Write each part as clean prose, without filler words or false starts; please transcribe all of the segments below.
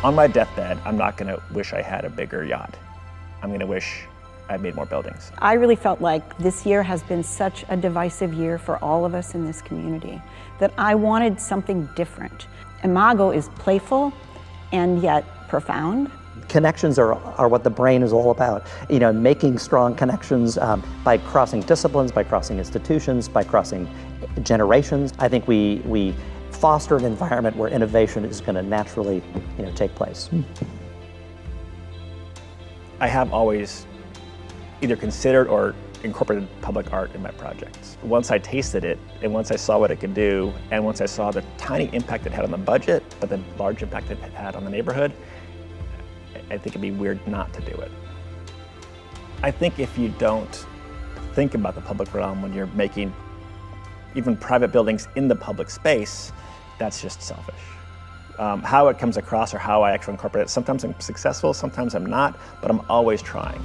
On my deathbed, I'm not going to wish I had a bigger yacht. I'm going to wish I made more buildings. I really felt like this year has been such a divisive year for all of us in this community that I wanted something different. Imago is playful and yet profound. Connections are what the brain is all about. You know, making strong connections by crossing disciplines, by crossing institutions, by crossing generations. I think we foster an environment where innovation is going to naturally, take place. I have always either considered or incorporated public art in my projects. Once I tasted it, and once I saw what it could do, and once I saw the tiny impact it had on the budget, but the large impact it had on the neighborhood, I think it'd be weird not to do it. I think if you don't think about the public realm when you're making even private buildings in the public space, that's just selfish. How it comes across or how I actually incorporate it, sometimes I'm successful, sometimes I'm not, but I'm always trying.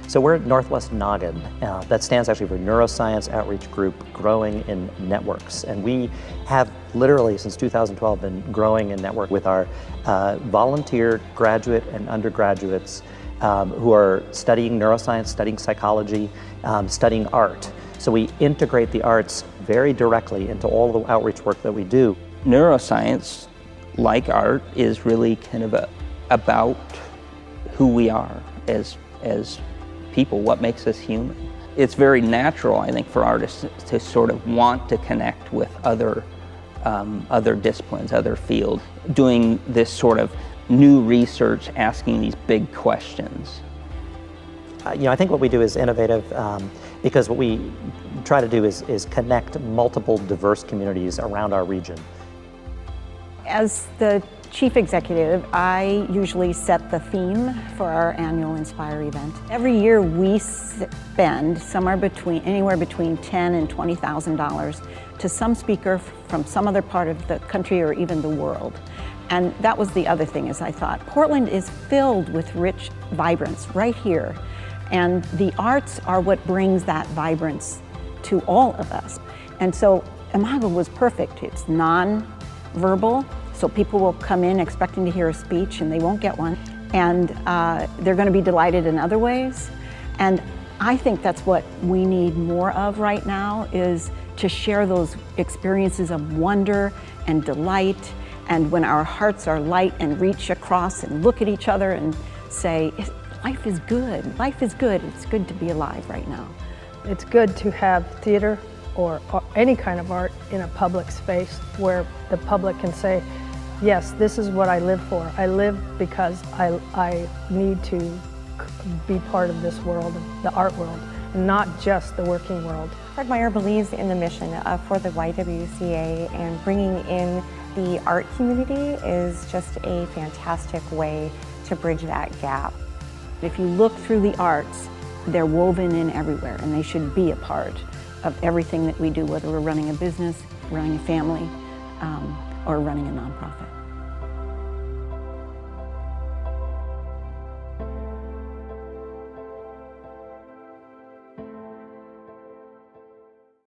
So we're at Northwest Noggin. That stands actually for Neuroscience Outreach Group Growing in Networks. And we have literally since 2012 been growing in network with our volunteer graduate and undergraduates who are studying neuroscience, studying psychology, studying art. So we integrate the arts very directly into all the outreach work that we do. Neuroscience, like art, is really kind of about who we are as people, what makes us human. It's very natural, I think, for artists to sort of want to connect with other disciplines, other fields, doing this sort of new research, asking these big questions. I think what we do is innovative because what we try to do is connect multiple diverse communities around our region. As the chief executive, I usually set the theme for our annual Inspire event. Every year we spend anywhere between $10,000 and $20,000 to some speaker from some other part of the country or even the world. And that was the other thing, is I thought Portland is filled with rich vibrance right here. And the arts are what brings that vibrance to all of us. And so Imago was perfect. It's non-verbal, so people will come in expecting to hear a speech and they won't get one. And they're going to be delighted in other ways. And I think that's what we need more of right now, is to share those experiences of wonder and delight. And when our hearts are light and reach across and look at each other and say, life is good, life is good. It's good to be alive right now. It's good to have theater or any kind of art in a public space where the public can say, yes, this is what I live for. I live because I need to be part of this world, the art world, and not just the working world. Fred Meyer believes in the mission for the YWCA, and bringing in the art community is just a fantastic way to bridge that gap. If you look through the arts, they're woven in everywhere, and they should be a part of everything that we do, whether we're running a business, running a family, or running a nonprofit.